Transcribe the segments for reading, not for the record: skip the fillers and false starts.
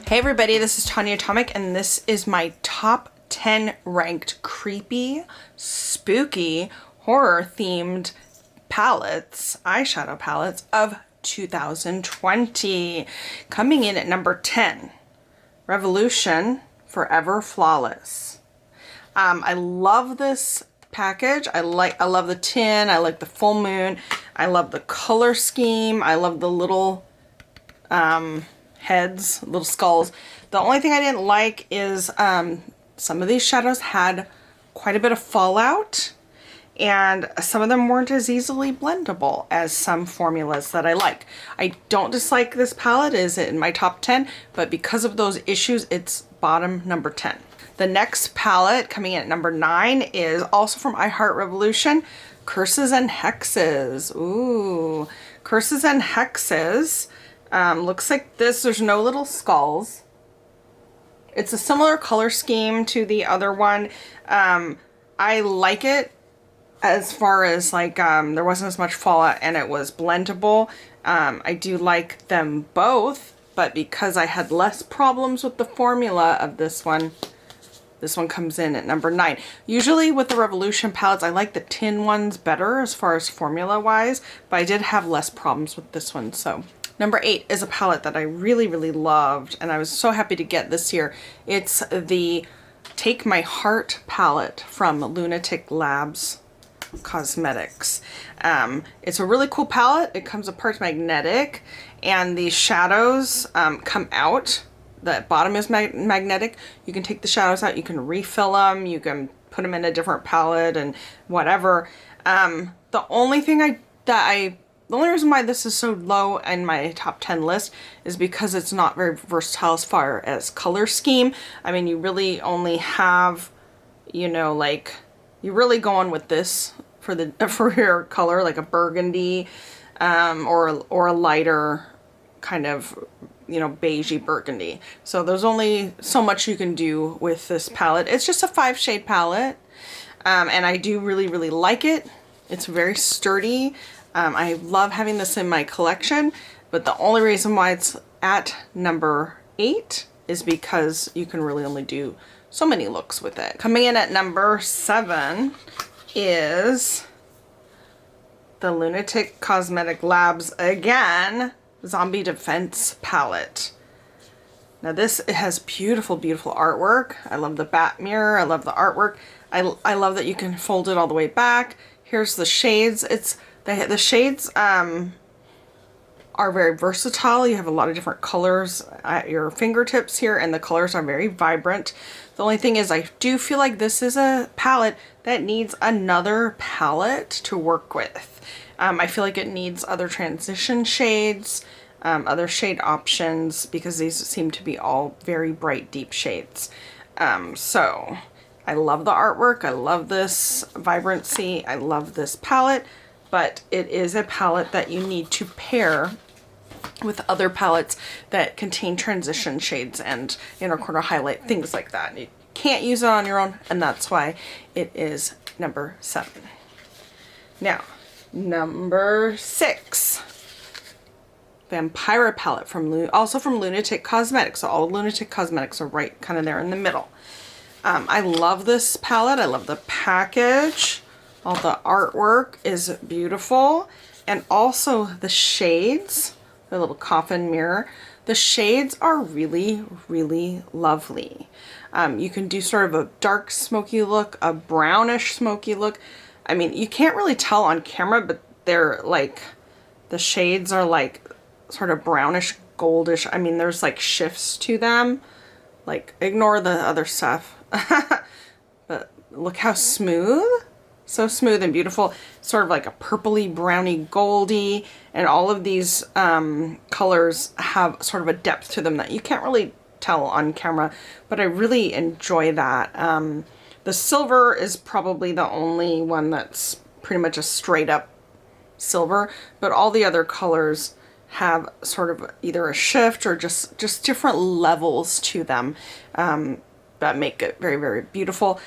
Hey everybody, this is Tanya Atomic, and this is my top 10 ranked creepy, spooky, horror-themed palettes, eyeshadow palettes of 2020. Coming in at number 10, Revolution Forever Flawless. I love this package. I love the tin. I like the full moon. I love the color scheme. I love the little heads, little skulls. The only thing I didn't like is some of these shadows had quite a bit of fallout, and some of them weren't as easily blendable as some formulas that I like. I don't dislike this palette. Is in my top 10, but because of those issues, it's bottom number 10. The next palette coming in at number 9 is also from I Heart Revolution, Curses and Hexes. Ooh, Curses and Hexes. Looks like this. There's no little skulls. It's a similar color scheme to the other one. I like it as far as like there wasn't as much fallout and it was blendable. I do like them both, but because I had less problems with the formula of this one comes in at number 9. Usually with the Revolution palettes, I like the tin ones better as far as formula wise, but I did have less problems with this one. So number 8 is a palette that I really, really loved, and I was so happy to get this year. It's the Take My Heart palette from Lunatic Labs Cosmetics. It's a really cool palette. It comes apart magnetic, and the shadows come out. The bottom is magnetic. You can take the shadows out, you can refill them, you can put them in a different palette and whatever. The only reason why this is so low in my top 10 list is because it's not very versatile as far as color scheme. I mean, you really only have, you know, like, you're really going with this for your color, like a burgundy, or a lighter kind of, you know, beigey burgundy. So there's only so much you can do with this palette. It's just a 5-shade palette, and I do really, really like it. It's very sturdy. I love having this in my collection, but the only reason why it's at number 8 is because you can really only do so many looks with it. Coming in at number 7 is the Lunatic Cosmetic Labs, again, Zombie Defense palette. Now this, it has beautiful, beautiful artwork. I love the bat mirror. I love the artwork. I love that you can fold it all the way back. Here's the shades. The shades are very versatile. You have a lot of different colors at your fingertips here, and the colors are very vibrant. The only thing is, I do feel like this is a palette that needs another palette to work with. I feel like it needs other transition shades, other shade options, because these seem to be all very bright, deep shades. So I love the artwork. I love this vibrancy. I love this palette, but it is a palette that you need to pair with other palettes that contain transition shades and inner corner highlight, things like that. You can't use it on your own, and that's why it is number 7. Now, number 6, Vampira palette also from Lunatic Cosmetics. So all Lunatic Cosmetics are right kind of there in the middle. I love this palette. I love the package. All the artwork is beautiful, and also the shades, the little coffin mirror. The shades are really, really lovely. You can do sort of a dark smoky look, a brownish smoky look. I mean, you can't really tell on camera, but they're like, the shades are like sort of brownish goldish. I mean, there's like shifts to them. Like, ignore the other stuff. But look how smooth. So smooth and beautiful. Sort of like a purpley, browny, goldy. And all of these colors have sort of a depth to them that you can't really tell on camera. But I really enjoy that. The silver is probably the only one that's pretty much a straight up silver, but all the other colors have sort of either a shift or just different levels to them that make it very, very beautiful.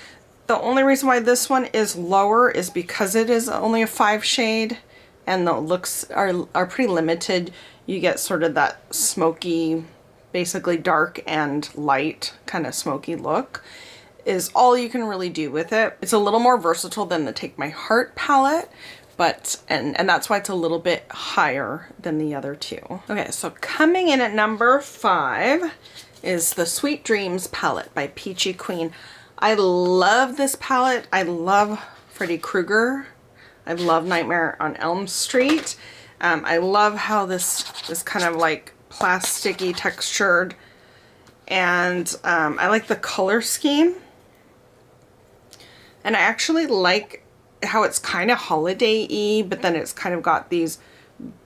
The only reason why this one is lower is because it is only a 5-shade, and the looks are pretty limited. You get sort of that smoky basically dark and light, kind of smoky look, is all you can really do with it. It's a little more versatile than the Take My Heart palette, but, and that's why it's a little bit higher than the other two. Okay, so coming in at number 5 is the Sweet Dreams palette by Peachy Queen. I love this palette. I love Freddy Krueger. I love Nightmare on Elm Street. I love how this is kind of like plasticky textured, and I like the color scheme. And I actually like how it's kind of holiday-y, but then it's kind of got these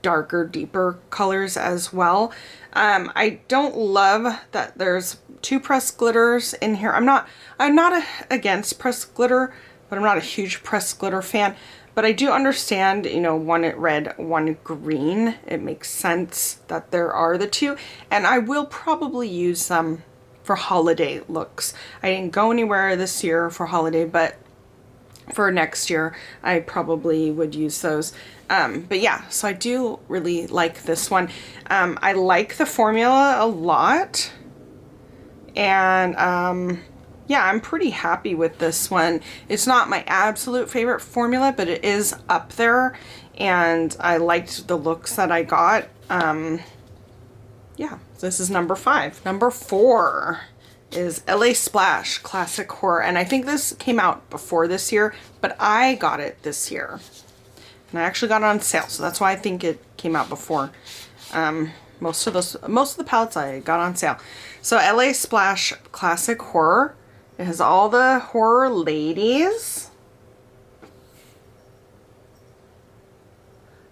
darker, deeper colors as well. I don't love that there's 2 pressed glitters in here. I'm not against pressed glitter, but I'm not a huge pressed glitter fan. But I do understand, you know, one red, one green. It makes sense that there are the 2. And I will probably use them for holiday looks. I didn't go anywhere this year for holiday, but for next year, I probably would use those. But yeah, so I do really like this one. I like the formula a lot. And yeah, I'm pretty happy with this one. It's not my absolute favorite formula, but it is up there. And I liked the looks that I got. Yeah, so this is number 5. Number 4 is LA Splash Classic Horror. And I think this came out before this year, but I got it this year. And I actually got it on sale, so that's why I think it came out before. Most of the palettes I got on sale. So LA Splash Classic Horror. It has all the horror ladies.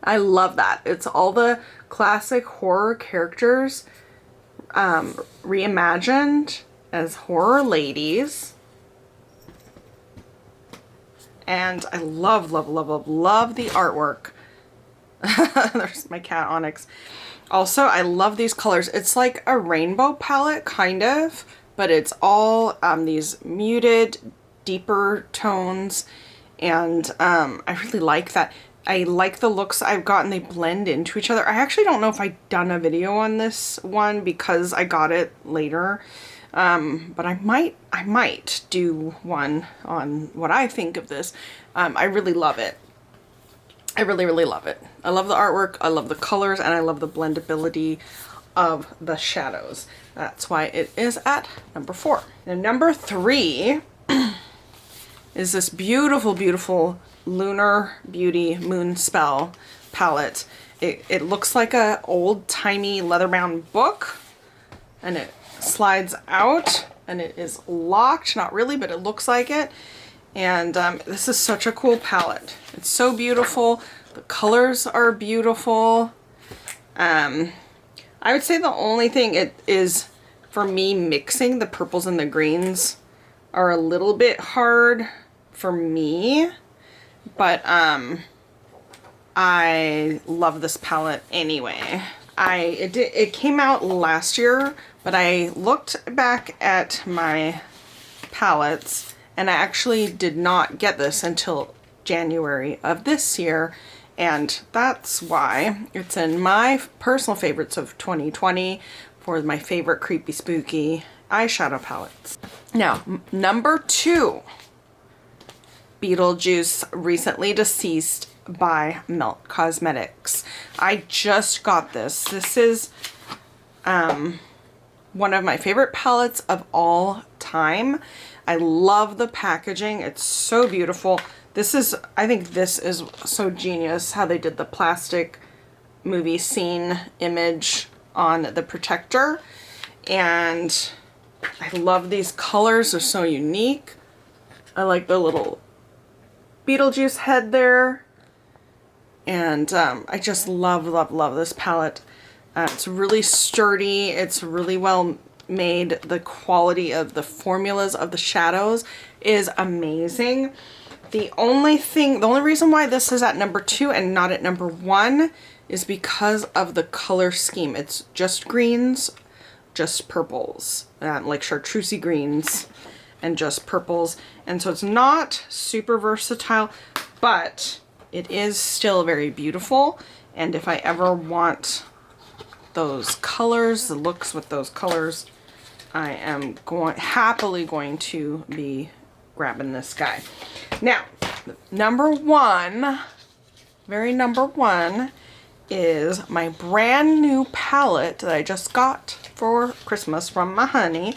I love that. It's all the classic horror characters reimagined as horror ladies. And I love, love, love, love, love the artwork. There's my cat Onyx. Also, I love these colors. It's like a rainbow palette, kind of, but it's all these muted, deeper tones. And I really like that. I like the looks I've gotten. They blend into each other. I actually don't know if I've done a video on this one because I got it later. But I might do one on what I think of this. I really love it. I really, really love it. I love the artwork, I love the colors, and I love the blendability of the shadows. That's why it is at number 4. And number 3 is this beautiful, beautiful Lunar Beauty Moon Spell palette. It looks like a old-timey leather-bound book, and it slides out, and it is locked. Not really, but it looks like it. And this is such a cool palette. It's so beautiful. The colors are beautiful. I would say the only thing it is, for me, mixing the purples and the greens are a little bit hard for me. But I love this palette anyway. It came out last year, but I looked back at my palettes and I actually did not get this until January of this year, and that's why it's in my personal favorites of 2020 for my favorite creepy spooky eyeshadow palettes. Now, number 2, Beetlejuice Recently Deceased by Melt Cosmetics. I just got this. This is one of my favorite palettes of all time. I love the packaging. It's so beautiful. I think this is so genius how they did the plastic movie scene image on the protector. And I love these colors. They're so unique. I like the little Beetlejuice head there. And I just love, love, love this palette. It's really sturdy. It's really well made. The quality of the formulas of the shadows is amazing. The only reason why this is at number 2 and not at number 1 is because of the color scheme. It's just greens, just purples, like chartreusey greens and just purples. And so it's not super versatile, but it is still very beautiful. And if I ever want those colors, the looks with those colors, I am happily going to be grabbing this guy. Now, number one, very number one, is my brand new palette that I just got for Christmas from my honey,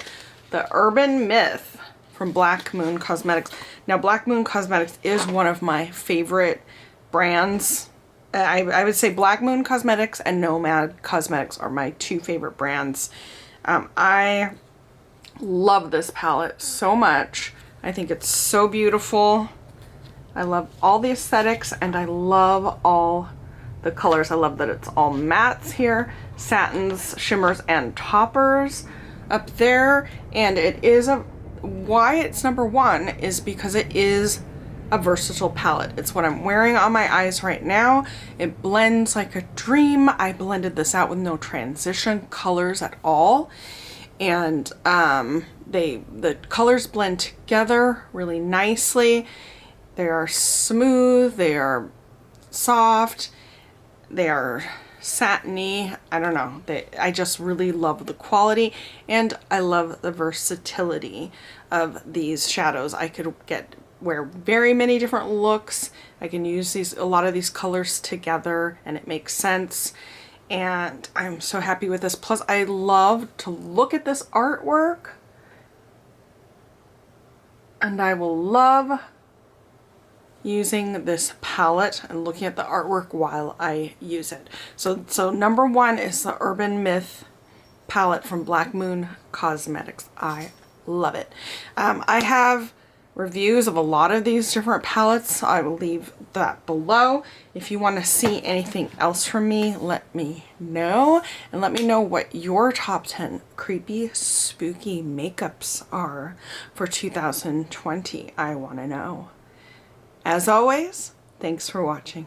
the Urban Myth from Black Moon Cosmetics. Now, Black Moon Cosmetics is one of my favorite brands. I would say Black Moon Cosmetics and Nomad Cosmetics are my two favorite brands. I love this palette so much. I think it's so beautiful. I love all the aesthetics and I love all the colors. I love that it's all mattes here, satins, shimmers, and toppers up there. And it is why it's number one is because it is a versatile palette. It's what I'm wearing on my eyes right now. It blends like a dream. I blended this out with no transition colors at all. And the colors blend together really nicely. They are smooth, they are soft, they are satiny. I don't know. I just really love the quality and I love the versatility of these shadows. I could wear very many different looks. I can use a lot of these colors together and it makes sense. And I'm so happy with this. Plus, I love to look at this artwork. And I will love using this palette and looking at the artwork while I use it. So number one is the Urban Myth palette from Black Moon Cosmetics. I love it. I have reviews of a lot of these different palettes. I will leave that below. If you want to see anything else from me, let me know. And let me know what your top 10 creepy, spooky makeups are for 2020. I want to know. As always, thanks for watching.